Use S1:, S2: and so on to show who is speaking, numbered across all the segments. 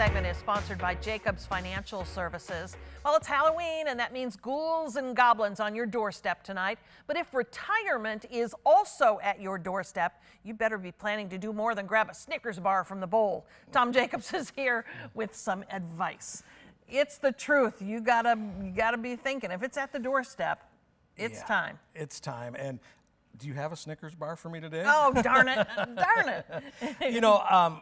S1: segment is sponsored by Jacobs Financial Services. Well, it's Halloween, and that means ghouls and goblins on your doorstep tonight. But if retirement is also at your doorstep, you better be planning to do more than grab a Snickers bar from the bowl. Tom Jacobs is here with some advice. It's the truth. You gotta be thinking. If it's at the doorstep, it's time.
S2: It's time. And do you have a Snickers bar for me today?
S1: Oh, darn it. Darn it.
S2: You know,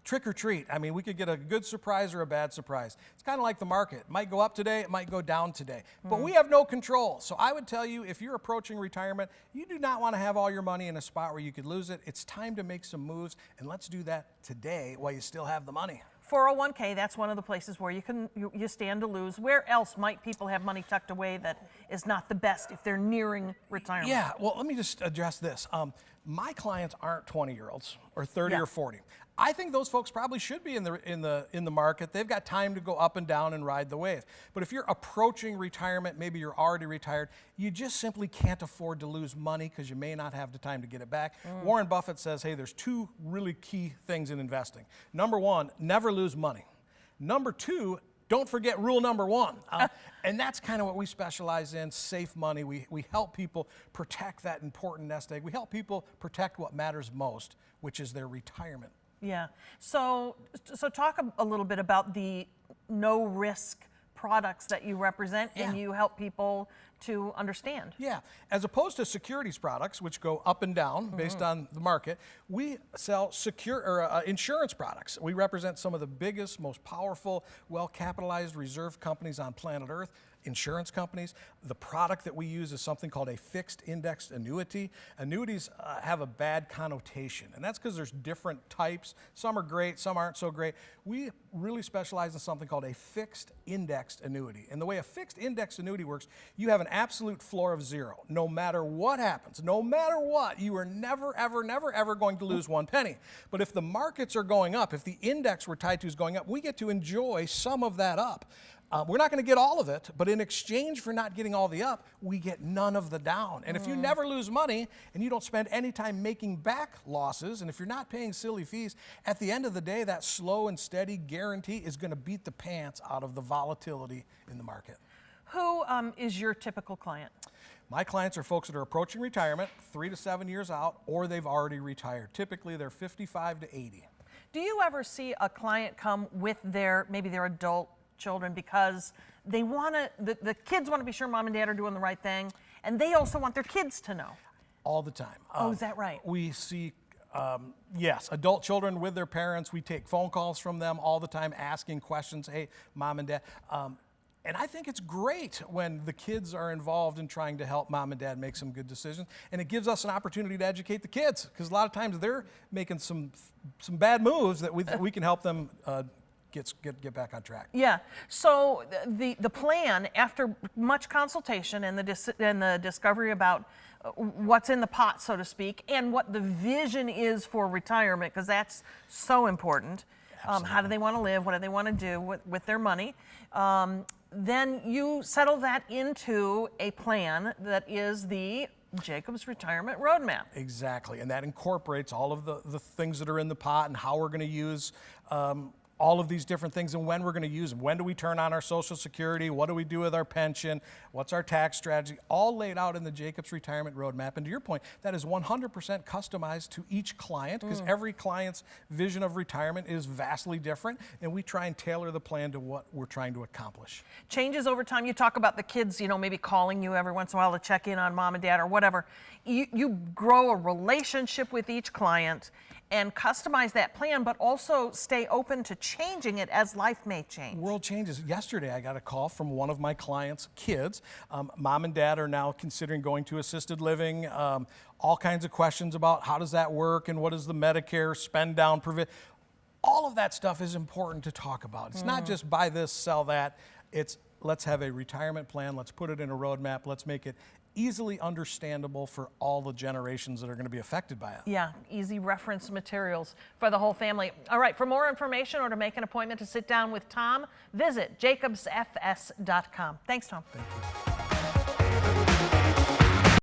S2: trick or treat. I mean, we could get a good surprise or a bad surprise. It's kind of like the market. It might go up today, it might go down today. But we have no control. So I would tell you, if you're approaching retirement, you do not want to have all your money in a spot where you could lose it. It's time to make some moves, and let's do that today while you still have the money.
S1: 401k, that's one of the places where you stand to lose. Where else might people have money tucked away that is not the best if they're nearing retirement?
S2: Yeah, well, let me just address this. My clients aren't 20-year-olds or 30 or 40. I think those folks probably should be in the market. They've got time to go up and down and ride the wave. But if you're approaching retirement, maybe you're already retired, you just simply can't afford to lose money because you may not have the time to get it back. Warren Buffett says, hey, there's two really key things in investing. Number one, never lose money. Number two, don't forget rule number one. And that's kind of what we specialize in, safe money. We help people protect that important nest egg. We help people protect what matters most, which is their retirement.
S1: Yeah. So talk a little bit about the no-risk products that you represent and you help people to understand.
S2: Yeah. As opposed to securities products, which go up and down based on the market, we sell insurance products. We represent some of the biggest, most powerful, well-capitalized reserve companies on planet Earth. Insurance companies. The product that we use is something called a fixed indexed annuity. Annuities have a bad connotation, and that's because there's different types. Some are great, some aren't so great. We really specialize in something called a fixed indexed annuity. And the way a fixed indexed annuity works, you have an absolute floor of zero. No matter what happens, no matter what, you are never, ever, never, ever going to lose one penny. But if the markets are going up, if the index we're tied to is going up, we get to enjoy some of that up. We're not going to get all of it, but in exchange for not getting all the up, we get none of the down. And if you never lose money and you don't spend any time making back losses, and if you're not paying silly fees, at the end of the day, that slow and steady guarantee is going to beat the pants out of the volatility in the market.
S1: Who is your typical client?
S2: My clients are folks that are approaching retirement, 3 to 7 years out, or they've already retired. Typically, they're 55 to 80.
S1: Do you ever see a client come with maybe their adult children because they want to, the kids want to be sure mom and dad are doing the right thing, and they also want their kids to know?
S2: All the time.
S1: Oh, is that right?
S2: We see, yes, adult children with their parents. We take phone calls from them all the time asking questions, hey, mom and dad. And I think it's great when the kids are involved in trying to help mom and dad make some good decisions. And it gives us an opportunity to educate the kids, because a lot of times they're making some bad moves that we can help them get back on track.
S1: Yeah. So the plan, after much consultation and the discovery about what's in the pot, so to speak, and what the vision is for retirement, because that's so important. How do they want to live? What do they want to do with their money? Then you settle that into a plan that is the Jacobs Retirement Roadmap.
S2: Exactly, and that incorporates all of the things that are in the pot and how we're going to use all of these different things and when we're going to use them. When do we turn on our Social Security? What do we do with our pension? What's our tax strategy? All laid out in the Jacobs Retirement Roadmap. And to your point, that is 100% customized to each client, because every client's vision of retirement is vastly different, and we try and tailor the plan to what we're trying to accomplish.
S1: Changes over time. You talk about the kids, maybe calling you every once in a while to check in on mom and dad or whatever. You grow a relationship with each client and customize that plan, but also stay open to changing it as life may change.
S2: World changes. Yesterday, I got a call from one of my clients' kids. Mom and dad are now considering going to assisted living. All kinds of questions about how does that work and what is the Medicare spend down provision. All of that stuff is important to talk about. It's not just buy this, sell that. It's let's have a retirement plan. Let's put it in a roadmap. Let's make it easily understandable for all the generations that are going to be affected by it.
S1: Yeah, easy reference materials for the whole family. All right, for more information or to make an appointment to sit down with Tom, visit jacobsfs.com. Thanks, Tom.
S2: Thank you.